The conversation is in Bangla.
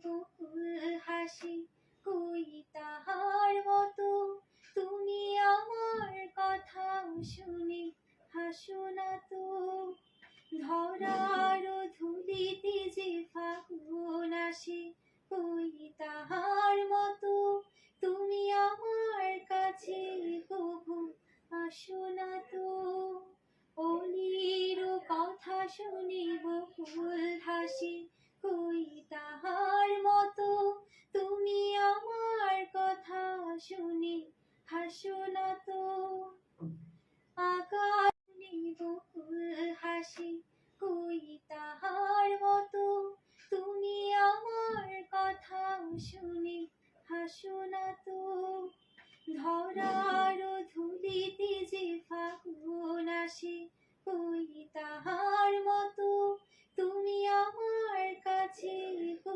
বকুল হাসি কই তাহার মতো, তুমি আমার কথাও শুনে হাসো না তো। ধরার ধুলিতে যে ফাগুন আসে কই তাহার মতো, তুমি আমার কাছে কভু আসো না তো। অলির কথা শুনি বকুল হাসি কই তাহার মতো, তুমি আমার কথা শুনি হাসো না তো। আকাশ বকুল হাসি কই তাহার মতো, তুমি আমার কথা শুনি হাসো না তো। ধরা